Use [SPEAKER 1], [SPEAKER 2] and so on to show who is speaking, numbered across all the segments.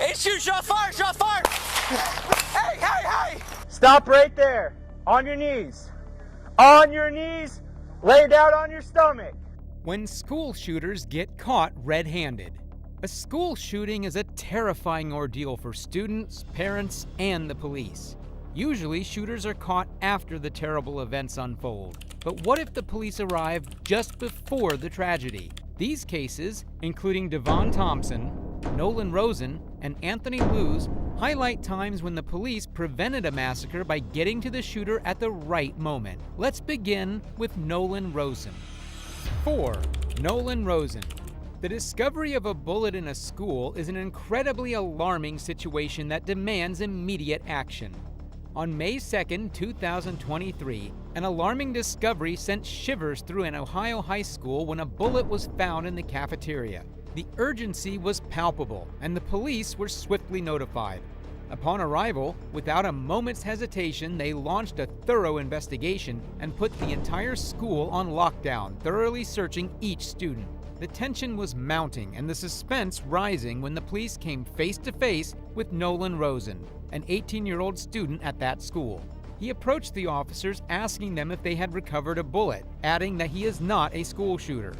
[SPEAKER 1] Hey, shoot, shots fired, shots fired! Hey, hey, hey!
[SPEAKER 2] Stop right there. On your knees. On your knees. Lay down on your stomach.
[SPEAKER 3] When school shooters get caught red-handed. A school shooting is a terrifying ordeal for students, parents, and the police. Usually, shooters are caught after the terrible events unfold. But what if the police arrive just before the tragedy? These cases, including Devon Thompson, Nolan Rosen, and Anthony Luz, highlight times when the police prevented a massacre by getting to the shooter at the right moment. Let's begin with Nolan Rosen. 4. Nolan Rosen. The discovery of a bullet in a school is an incredibly alarming situation that demands immediate action. On May 2, 2023, an alarming discovery sent shivers through an Ohio high school when a bullet was found in the cafeteria. The urgency was palpable, and the police were swiftly notified. Upon arrival, without a moment's hesitation, they launched a thorough investigation and put the entire school on lockdown, thoroughly searching each student. The tension was mounting and the suspense rising when the police came face to face with Nolan Rosen, an 18-year-old student at that school. He approached the officers asking them if they had recovered a bullet, adding that he is not a school shooter.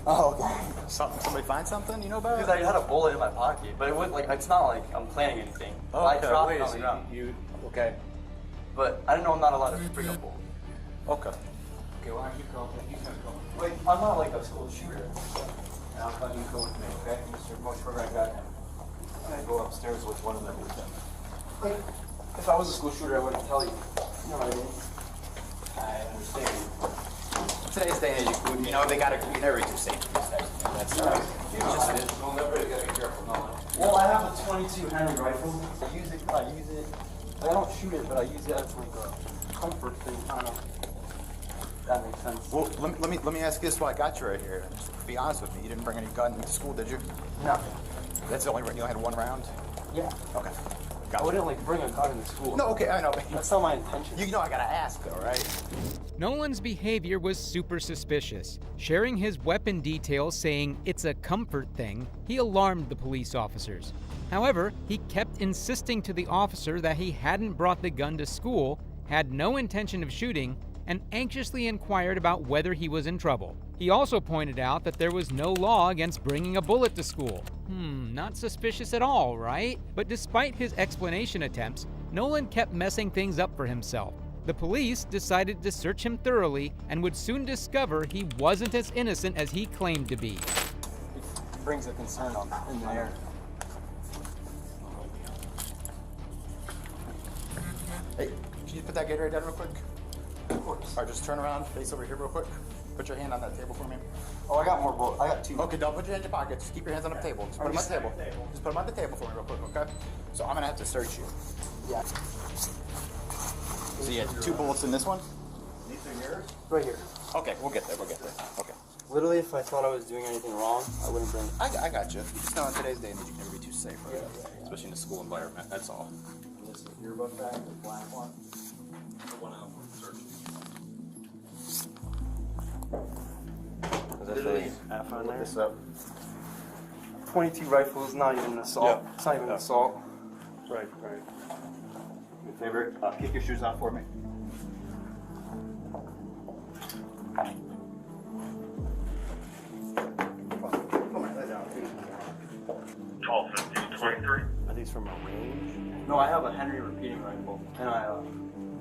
[SPEAKER 4] Oh, okay. Somebody find something you know about?
[SPEAKER 5] Because I had a bullet in my pocket, but it wasn't like, it's not like I'm planning anything.
[SPEAKER 4] Oh,
[SPEAKER 5] I
[SPEAKER 4] okay.
[SPEAKER 5] dropped
[SPEAKER 4] Wait,
[SPEAKER 5] it on
[SPEAKER 4] so
[SPEAKER 5] the ground.
[SPEAKER 4] okay.
[SPEAKER 5] But I didn't know I'm not allowed to bring a bullet.
[SPEAKER 4] Okay.
[SPEAKER 5] Okay, well, you go. You can go. Wait, I'm not like a school shooter.
[SPEAKER 4] And I'll let you go with me, okay? Mr. Moshberg, I got him. I'm gonna go upstairs with one of them with them.
[SPEAKER 5] Like, if I was a school shooter, I wouldn't tell you. You know what I mean?
[SPEAKER 4] I understand. Today's day and age, you know, they gotta be very too safe for these types of things. That's just it. We'll never gotta be careful, no.
[SPEAKER 5] Well, I have a .22 Henry rifle. I use it. I don't shoot it, but I use it as like a comfort thing, kind of. That makes sense.
[SPEAKER 4] Well, let me ask you this while I got you right here. Just be honest with me. You didn't bring any gun into school, did you?
[SPEAKER 5] No.
[SPEAKER 4] That's the only you had one round?
[SPEAKER 5] Yeah.
[SPEAKER 4] Okay.
[SPEAKER 5] I wouldn't like bring a gun into school.
[SPEAKER 4] No, okay, I know.
[SPEAKER 5] That's not my intention.
[SPEAKER 4] You know I gotta ask though, right?
[SPEAKER 3] Nolan's behavior was super suspicious. Sharing his weapon details saying it's a comfort thing, he alarmed the police officers. However, he kept insisting to the officer that he hadn't brought the gun to school, had no intention of shooting, and anxiously inquired about whether he was in trouble. He also pointed out that there was no law against bringing a bullet to school. Not suspicious at all, right? But despite his explanation attempts, Nolan kept messing things up for himself. The police decided to search him thoroughly and would soon discover he wasn't as innocent as he claimed to be.
[SPEAKER 5] It brings a concern on in the air.
[SPEAKER 4] Hey, can you put that Gatorade down real quick? Of course. All right, just turn around, face over here real quick. Put your hand on that table for me.
[SPEAKER 5] Oh, I got more bullets. I got 2.
[SPEAKER 4] Okay, don't put your hands in your pocket. Just keep your hands on the table. Just put them on the table. Just put them on the table for me real quick, okay? So I'm gonna have to search you.
[SPEAKER 5] Yeah.
[SPEAKER 4] So you had 2 bullets in this one?
[SPEAKER 5] These are yours? Right here.
[SPEAKER 4] Okay, we'll get there. Okay.
[SPEAKER 5] Literally, if I thought I was doing anything wrong, I wouldn't bring it.
[SPEAKER 4] I got you. You just know in today's day and age you can never be too safe, right? Yeah. Especially in a school environment, that's all.
[SPEAKER 5] This is your book bag, the black one. The one out search. Literally, half on there. This up. 22 rifle is not even an assault. Yeah. It's not even an assault.
[SPEAKER 4] Right.
[SPEAKER 6] Your favorite? Kick your shoes off for me.
[SPEAKER 4] Come on, lay down.
[SPEAKER 6] 23.
[SPEAKER 5] Are these from a range? No, I have a Henry repeating rifle, and I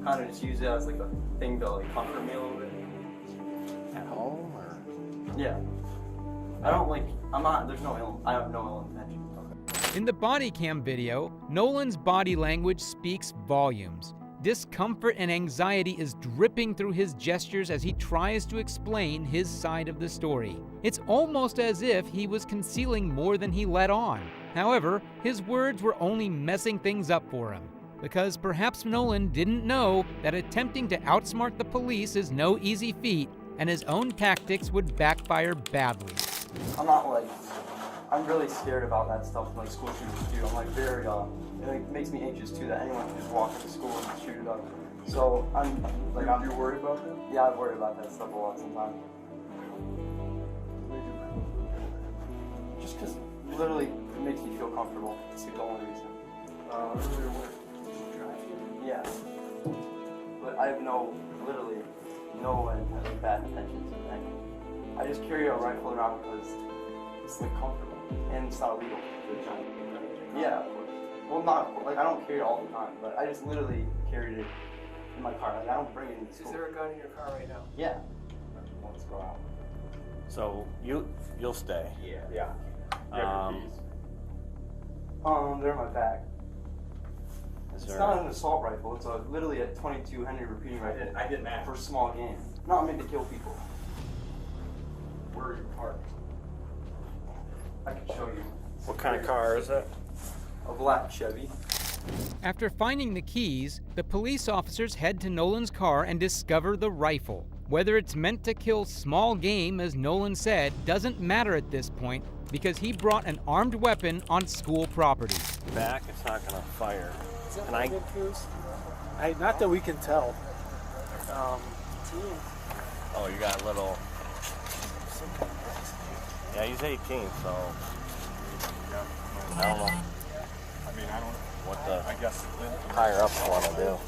[SPEAKER 5] kind of just use it as like a thing to like comfort me a little bit.
[SPEAKER 4] At home or?
[SPEAKER 5] Yeah. I don't like. I'm not. There's no ill. I have no ill intention.
[SPEAKER 3] In the body cam video, Nolan's body language speaks volumes. Discomfort and anxiety is dripping through his gestures as he tries to explain his side of the story. It's almost as if he was concealing more than he let on. However, his words were only messing things up for him, because perhaps Nolan didn't know that attempting to outsmart the police is no easy feat, and his own tactics would backfire badly.
[SPEAKER 5] I'm really scared about that stuff like school shooters do. I'm like very, it makes me anxious too that anyone can just walk into school and shoot it up. So I'm like, you're worried about that? Yeah, I worry about that stuff a lot sometimes. Just because literally it makes me feel comfortable. That's the only reason. Yeah. But I have literally no bad intentions with anything. I just carry a rifle around because it's like comfortable and it's not illegal. Yeah. Well, not like I don't carry it all the time, but I just literally carried it in my car. Like I don't bring it in the school.
[SPEAKER 1] Is there a gun in your car right now?
[SPEAKER 5] Yeah.
[SPEAKER 6] Let's go out. So you'll stay.
[SPEAKER 5] Yeah.
[SPEAKER 6] Um,
[SPEAKER 5] They're in my bag. It's
[SPEAKER 6] there-
[SPEAKER 5] not an assault rifle. It's literally a .22 Henry repeating rifle.
[SPEAKER 6] I didn't ask.
[SPEAKER 5] For small game. Not meant to kill people.
[SPEAKER 6] Where are you parked?
[SPEAKER 5] I can show you.
[SPEAKER 6] What kind of car is it?
[SPEAKER 5] A black Chevy.
[SPEAKER 3] After finding the keys, the police officers head to Nolan's car and discover the rifle. Whether it's meant to kill small game, as Nolan said, doesn't matter at this point because he brought an armed weapon on school property.
[SPEAKER 6] Back, it's not gonna fire.
[SPEAKER 1] Can I? Not that we can tell.
[SPEAKER 6] Oh, you got a little. Yeah, he's 18, so I don't know. What the higher ups want to do.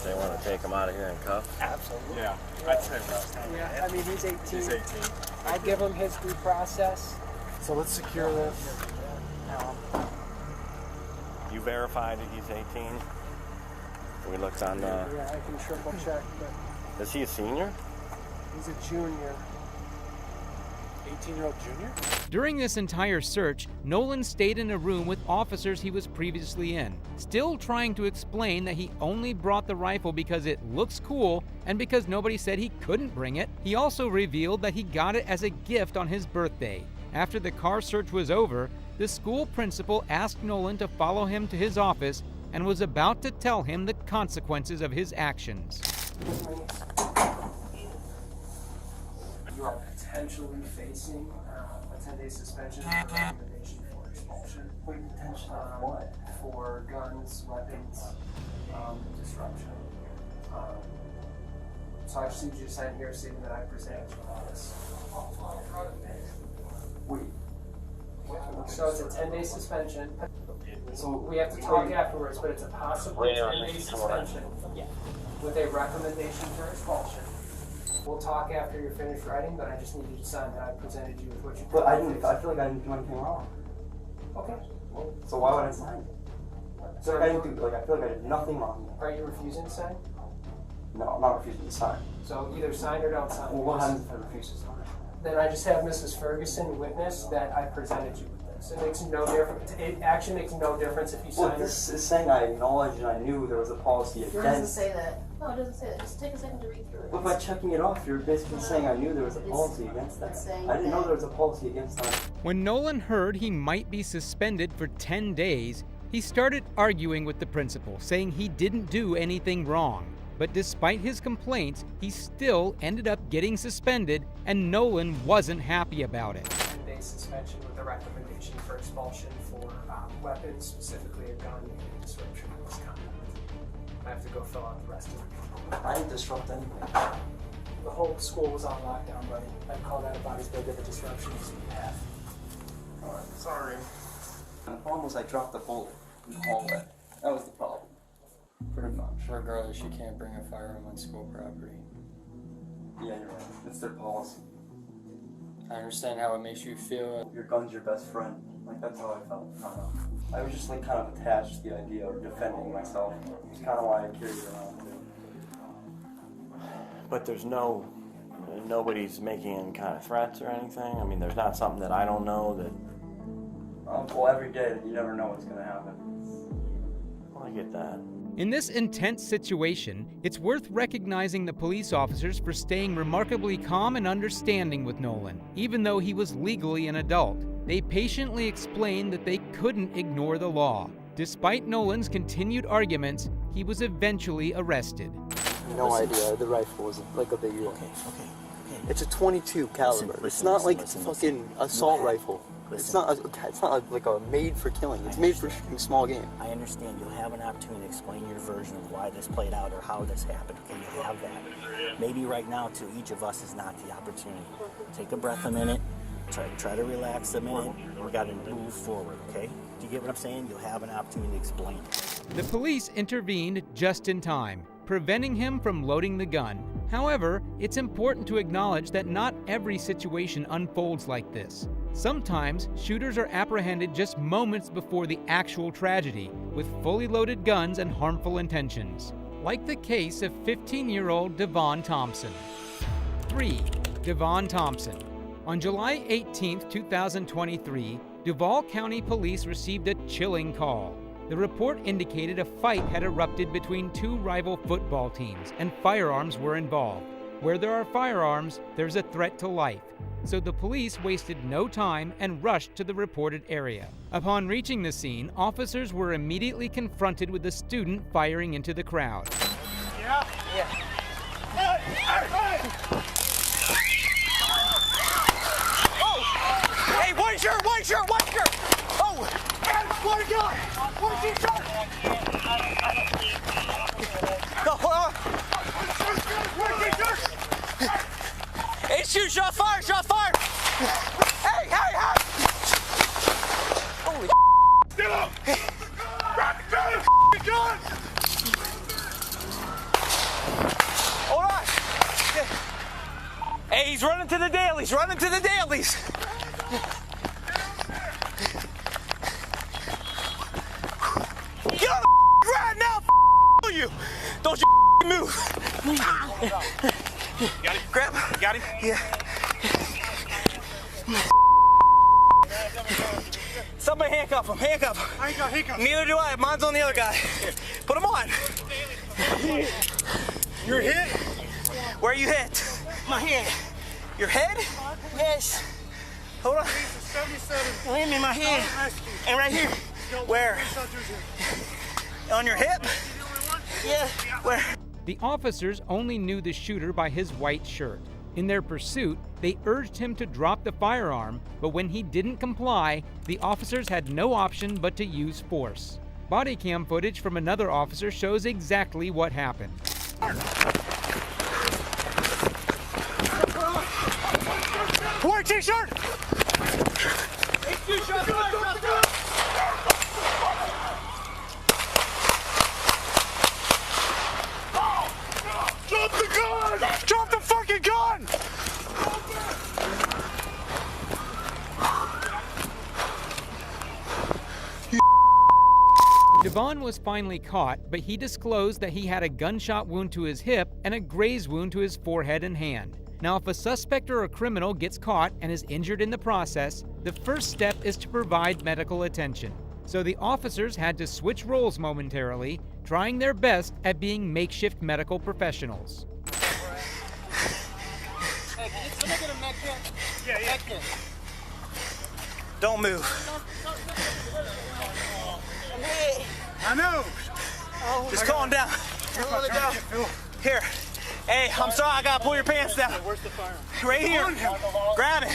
[SPEAKER 6] They want to take him out of here in cuffs.
[SPEAKER 1] Absolutely.
[SPEAKER 7] Yeah, I'd say rest.
[SPEAKER 1] Yeah, I mean, he's 18.
[SPEAKER 7] He's 18.
[SPEAKER 1] I'd give him his due process. So let's secure this.
[SPEAKER 6] You verified that he's 18? We looked on the...
[SPEAKER 1] Yeah, I can triple check, but
[SPEAKER 6] Is he a senior?
[SPEAKER 1] he's a junior. 18-year-old junior?
[SPEAKER 3] During this entire search, Nolan stayed in a room with officers he was previously in, still trying to explain that he only brought the rifle because it looks cool and because nobody said he couldn't bring it. He also revealed that he got it as a gift on his birthday. After the car search was over, the school principal asked Nolan to follow him to his office and was about to tell him the consequences of his actions.
[SPEAKER 1] You are potentially facing a 10-day suspension or recommendation for expulsion.
[SPEAKER 5] What?
[SPEAKER 1] For guns, weapons, disruption. So I just need you to sign here stating that I presented you on this.
[SPEAKER 5] Wait.
[SPEAKER 1] So it's a 10-day suspension. So we have to talk afterwards, but it's a possible 10-day suspension with a recommendation for expulsion. We'll talk after you're finished writing, but I just need you to sign that I presented you with what you.
[SPEAKER 5] But I feel like I didn't do anything wrong.
[SPEAKER 1] Okay.
[SPEAKER 5] So why would I sign it? I feel like I did nothing wrong.
[SPEAKER 1] Are you refusing to sign?
[SPEAKER 5] No, I'm not refusing to sign.
[SPEAKER 1] So either sign or don't sign.
[SPEAKER 5] Well, what happens if I refuse to sign?
[SPEAKER 1] Then I just have Mrs. Ferguson witness that I presented you with this. It makes no difference. It actually makes no difference if you sign
[SPEAKER 5] Well, this is saying I acknowledged and I knew there was a policy
[SPEAKER 8] It doesn't
[SPEAKER 5] against.
[SPEAKER 8] say that. No, it doesn't say that. Just take a second to read through it.
[SPEAKER 5] Well, by checking it off, you're basically saying I knew there was a policy against that.
[SPEAKER 8] It's saying
[SPEAKER 5] I didn't know
[SPEAKER 8] that-
[SPEAKER 5] there was a policy against that.
[SPEAKER 3] When Nolan heard he might be suspended for 10 days, he started arguing with the principal, saying he didn't do anything wrong. But despite his complaints, he still ended up getting suspended, and Nolan wasn't happy about it.
[SPEAKER 1] 10-day suspension with a recommendation for expulsion for weapons, specifically a gun and disruption of misconduct. I have to go fill out the rest of it.
[SPEAKER 5] I didn't disrupt anything.
[SPEAKER 1] The whole school was on lockdown, buddy. I'd call that about as big of a disruption as you have.
[SPEAKER 5] Sorry. The problem was I dropped the bullet in the hallway. That was the problem. Pretty much.
[SPEAKER 9] Regardless, you can't bring a firearm on school property.
[SPEAKER 5] Yeah, you're right. It's their policy.
[SPEAKER 9] I understand how it makes you feel.
[SPEAKER 5] Your gun's your best friend. Like, that's how I felt. I don't know. I was just like kind of attached to the idea of defending myself. It's kind of why I carried it around too.
[SPEAKER 6] But there's nobody's making any kind of threats or anything. I mean, there's not something that I don't know that.
[SPEAKER 5] Well, every day you never know what's gonna happen.
[SPEAKER 6] Well, I get that.
[SPEAKER 3] In this intense situation, it's worth recognizing the police officers for staying remarkably calm and understanding with Nolan, even though he was legally an adult. They patiently explained that they couldn't ignore the law. Despite Nolan's continued arguments, he was eventually arrested.
[SPEAKER 10] No idea. The rifle was like a big deal. Okay. It's a .22 caliber. It's not like it's a fucking assault rifle. It's not like a made for killing. It's made for shooting small game.
[SPEAKER 11] I understand. You'll have an opportunity to explain your version of why this played out or how this happened. Okay, you have that. Maybe right now, to each of us, is not the opportunity. Take a breath a minute Try to relax a minute. We got to move forward, okay? Do you get what I'm saying? You'll have an opportunity to explain it.
[SPEAKER 3] The police intervened just in time, preventing him from loading the gun. However, it's important to acknowledge that not every situation unfolds like this. Sometimes, shooters are apprehended just moments before the actual tragedy, with fully loaded guns and harmful intentions. Like the case of 15-year-old Devon Thompson. 3. Devon Thompson. On July 18, 2023, Duval County Police received a chilling call. The report indicated a fight had erupted between two rival football teams and firearms were involved. Where there are firearms, there's a threat to life. So the police wasted no time and rushed to the reported area. Upon reaching the scene, officers were immediately confronted with a student firing into the crowd.
[SPEAKER 2] Yeah.
[SPEAKER 10] Hey, white shirt! Oh! What a gun! What t-shirt! No, hold on! What t-shirt! Hey, shoot! Shot fired! Hey! Holy get up! Grab the gun! Hold on! Hey, he's running to the dailies! Get on the ground now, you! Don't you move!
[SPEAKER 2] Got him?
[SPEAKER 10] Grab him.
[SPEAKER 2] Got him?
[SPEAKER 10] Yeah. Somebody handcuff him.
[SPEAKER 2] I ain't got handcuffs.
[SPEAKER 10] Neither do I. Mine's on the other guy. Put him on.
[SPEAKER 2] You're hit?
[SPEAKER 10] Where are you hit?
[SPEAKER 11] My head.
[SPEAKER 10] Your head?
[SPEAKER 11] Yes.
[SPEAKER 10] Hold on.
[SPEAKER 2] 77.
[SPEAKER 11] Hit me in my head.
[SPEAKER 10] And right here. Where? On your hip?
[SPEAKER 11] Yeah.
[SPEAKER 10] Where?
[SPEAKER 3] The officers only knew the shooter by his white shirt. In their pursuit, they urged him to drop the firearm, but when he didn't comply, the officers had no option but to use force. Bodycam footage from another officer shows exactly what happened.
[SPEAKER 2] White t-shirt! Drop the gun! Drop the fucking gun!
[SPEAKER 3] Devon was finally caught, but he disclosed that he had a gunshot wound to his hip and a graze wound to his forehead and hand. Now, if a suspect or a criminal gets caught and is injured in the process, the first step is to provide medical attention. So the officers had to switch roles momentarily, trying their best at being makeshift medical professionals.
[SPEAKER 11] Hey, can somebody get a med kit?
[SPEAKER 2] Yeah.
[SPEAKER 11] Med kit.
[SPEAKER 10] Don't move.
[SPEAKER 2] I know.
[SPEAKER 10] Just calm down. Here. Hey, I'm sorry, I gotta pull your pants down.
[SPEAKER 2] Where's the firearm?
[SPEAKER 10] Right here. Grab it.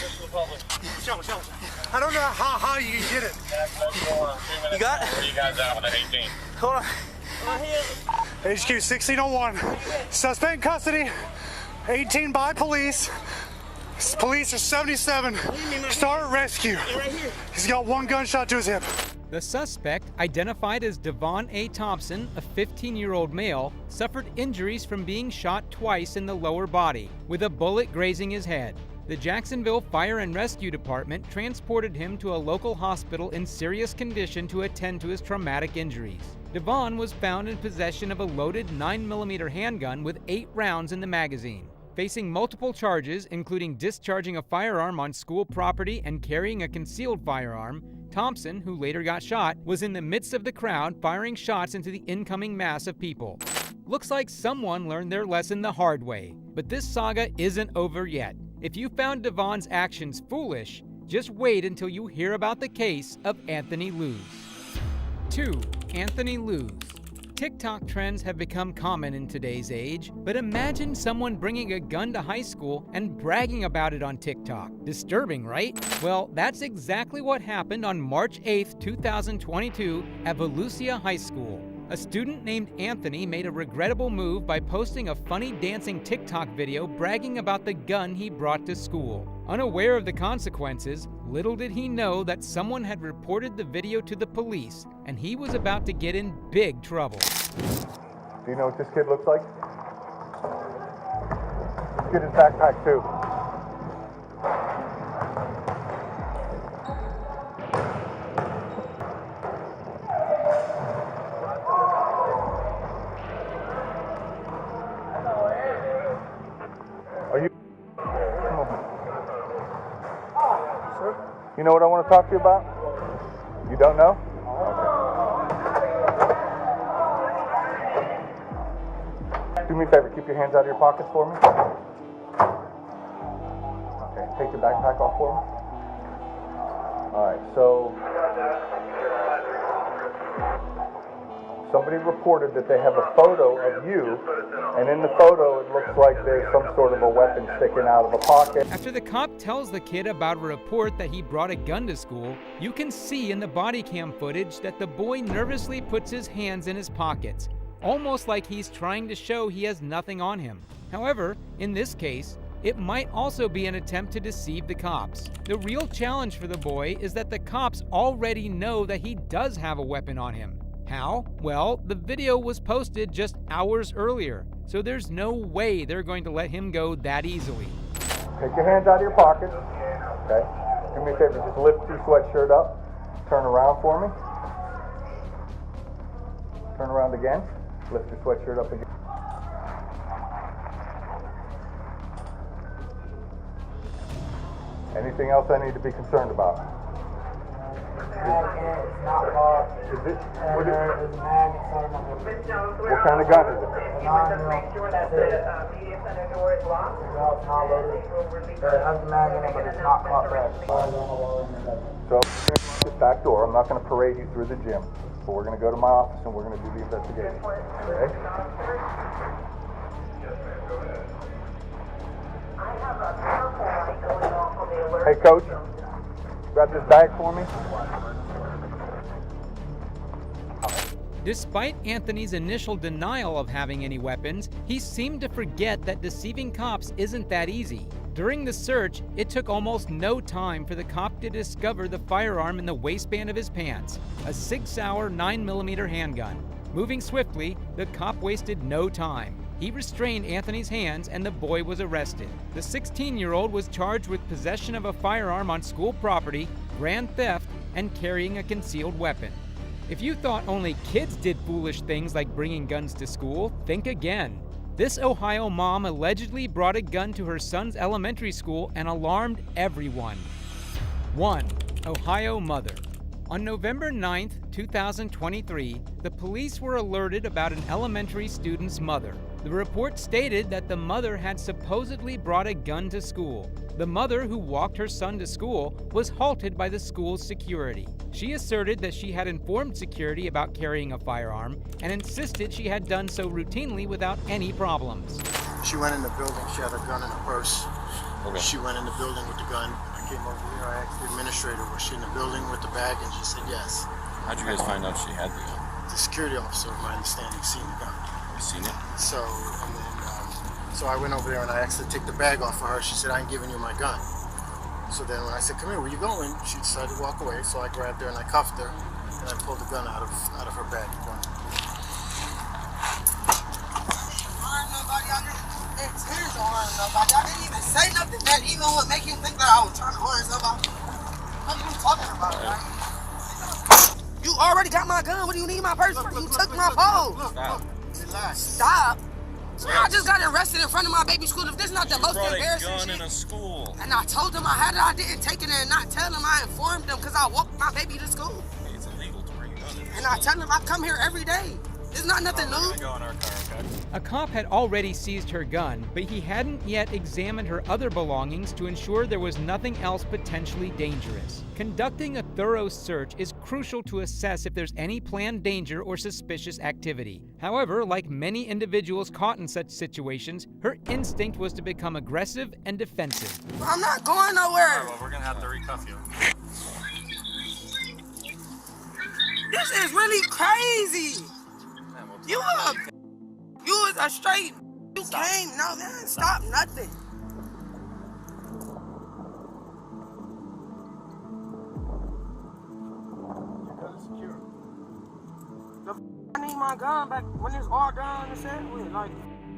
[SPEAKER 2] Show me. I don't know how you get it.
[SPEAKER 10] You got it?
[SPEAKER 6] Where you guys at with the 18?
[SPEAKER 10] Hold on.
[SPEAKER 2] HQ 1601. Suspect in custody. 18 by police. Police are 77. Start rescue. He's got one gunshot to his hip.
[SPEAKER 3] The suspect, identified as Devon A. Thompson, a 15-year-old male, suffered injuries from being shot twice in the lower body, with a bullet grazing his head. The Jacksonville Fire and Rescue Department transported him to a local hospital in serious condition to attend to his traumatic injuries. Devon was found in possession of a loaded 9mm handgun with 8 rounds in the magazine. Facing multiple charges, including discharging a firearm on school property and carrying a concealed firearm, Thompson, who later got shot, was in the midst of the crowd firing shots into the incoming mass of people. Looks like someone learned their lesson the hard way, but this saga isn't over yet. If you found Devon's actions foolish, just wait until you hear about the case of Anthony Luz. 2. Anthony Luz. TikTok trends have become common in today's age, but imagine someone bringing a gun to high school and bragging about it on TikTok. Disturbing, right? Well, that's exactly what happened on March 8, 2022 at Volusia High School. A student named Anthony made a regrettable move by posting a funny dancing TikTok video bragging about the gun he brought to school. Unaware of the consequences, little did he know that someone had reported the video to the police and he was about to get in big trouble.
[SPEAKER 2] Do you know what this kid looks like? Let's get his backpack too. Are you? Come on. You know what I want to talk to you about? You don't know? Okay. Do me a favor, keep your hands out of your pockets for me. Okay, take your backpack off for me. Alright, so somebody reported that they have a photo of you, and in the photo it looks like there's some sort of a weapon sticking out of a pocket.
[SPEAKER 3] After the cop tells the kid about a report that he brought a gun to school, you can see in the body cam footage that the boy nervously puts his hands in his pockets, almost like he's trying to show he has nothing on him. However, in this case, it might also be an attempt to deceive the cops. The real challenge for the boy is that the cops already know that he does have a weapon on him. How? Well, the video was posted just hours earlier, so there's no way they're going to let him go that easily.
[SPEAKER 2] Take your hands out of your pockets. Okay. Do me a favor, just lift your sweatshirt up. Turn around for me. Turn around again. Lift your sweatshirt up again. Anything else I need to be concerned about?
[SPEAKER 7] It's not locked.
[SPEAKER 2] Is it?
[SPEAKER 7] What
[SPEAKER 2] kind of gun is it?
[SPEAKER 7] Make sure that the media center door is locked. No, it's not loaded. It has the mag in it, but it's not caught back.
[SPEAKER 2] So, this back door, I'm not going to parade you through the gym, but we're going to go to my office and we're going to do the investigation. Okay? Hey, Coach, grab this bag for me.
[SPEAKER 3] Despite Anthony's initial denial of having any weapons, he seemed to forget that deceiving cops isn't that easy. During the search, it took almost no time for the cop to discover the firearm in the waistband of his pants, a 6-hour 9mm handgun. Moving swiftly, the cop wasted no time. He restrained Anthony's hands and the boy was arrested. The 16-year-old was charged with possession of a firearm on school property, grand theft, and carrying a concealed weapon. If you thought only kids did foolish things like bringing guns to school, think again. This Ohio mom allegedly brought a gun to her son's elementary school and alarmed everyone. 1. Ohio mother. On November 9, 2023, the police were alerted about an elementary student's mother. The report stated that the mother had supposedly brought a gun to school. The mother, who walked her son to school, was halted by the school's security. She asserted that she had informed security about carrying a firearm and insisted she had done so routinely without any problems.
[SPEAKER 12] She went in the building, she had a gun in her purse.
[SPEAKER 6] Okay.
[SPEAKER 12] She went in the building with the gun. I came over here, I asked the administrator, was she in the building with the bag? And she said yes.
[SPEAKER 6] How'd you guys find out she had the gun?
[SPEAKER 12] The security officer, my understanding, seen the gun.
[SPEAKER 6] You seen it?
[SPEAKER 12] So, and then, so I went over there and I asked her to take the bag off for her. She said, I ain't giving you my gun. So then when I said, come here, where you going? She decided to walk away, so I grabbed her and I cuffed her, and I pulled the gun out of her bag.
[SPEAKER 7] I didn't even say nothing that even would make him think that I was trying to harm somebody. What are you talking about, right? You already got my gun. What do you need my purse for? You took my phone. Stop. I just got arrested in front of my baby school. If this is not the most embarrassing
[SPEAKER 6] gun
[SPEAKER 7] shit.
[SPEAKER 6] in a school.
[SPEAKER 7] And I told them I had it. I didn't take it and not tell them. I informed them because I walked my baby to school.
[SPEAKER 6] It's illegal to bring a gun in.
[SPEAKER 7] And I tell them I come here every day. It's not nothing new.
[SPEAKER 6] Go in our car, okay?
[SPEAKER 3] A cop had already seized her gun, but he hadn't yet examined her other belongings to ensure there was nothing else potentially dangerous. Conducting a thorough search is crucial to assess if there's any planned danger or suspicious activity. However, like many individuals caught in such situations, her instinct was to become aggressive and defensive.
[SPEAKER 7] I'm not going nowhere.
[SPEAKER 6] All right, well, we're gonna have to recuff you.
[SPEAKER 7] This is really crazy. You was a straight. You came. No, man. Stop nothing. I need my gun back when it's all done and said with. Like,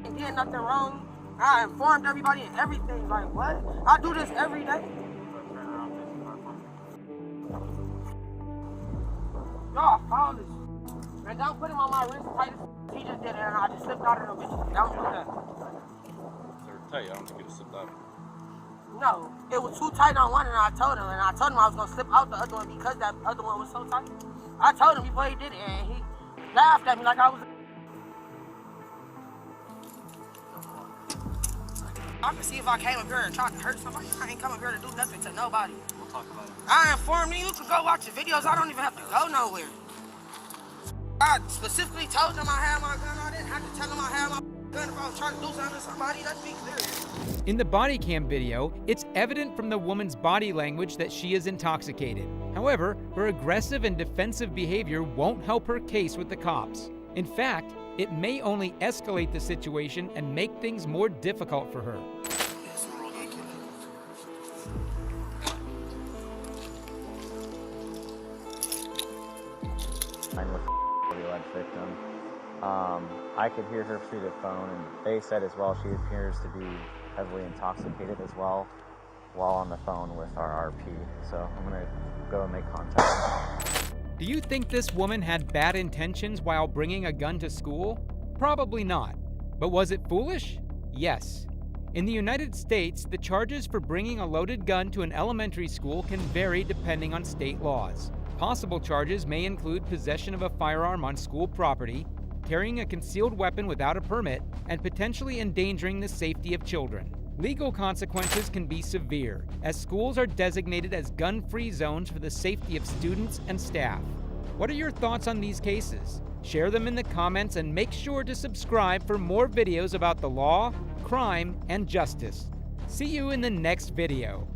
[SPEAKER 7] ain't did nothing wrong. I informed everybody and everything. Like, what? I do this every day. Y'all found this. And don't put him on my wrist tight. He just did it and I just slipped out of the bitch. Don't do that.
[SPEAKER 6] They're tight. I don't think you slipped out.
[SPEAKER 7] No, it was too tight on one and I told him I was gonna slip out the other one because that other one was so tight. I told him before he did it and he laughed at me like I was. I can see if I came up here and tried to hurt somebody. I ain't come up here to do nothing to nobody.
[SPEAKER 11] We'll talk about it.
[SPEAKER 7] I informed you. You can go watch the videos. I don't even have to go nowhere. I specifically told them I had my gun. I didn't have to tell them I had my gun if I was trying to do something to somebody. Let's be clear.
[SPEAKER 3] In the body cam video, it's evident from the woman's body language that she is intoxicated. However, her aggressive and defensive behavior won't help her case with the cops. In fact, it may only escalate the situation and make things more difficult for her.
[SPEAKER 6] I'm with the alleged victim. I could hear her through the phone, and they said as well she appears to be heavily intoxicated as well while on the phone with our RP. So I'm gonna go and make contact.
[SPEAKER 3] Do you think this woman had bad intentions while bringing a gun to school? Probably not. But was it foolish? Yes. In the United States, the charges for bringing a loaded gun to an elementary school can vary depending on state laws. Possible charges may include possession of a firearm on school property, carrying a concealed weapon without a permit, and potentially endangering the safety of children. Legal consequences can be severe, as schools are designated as gun-free zones for the safety of students and staff. What are your thoughts on these cases? Share them in the comments and make sure to subscribe for more videos about the law, crime, and justice. See you in the next video.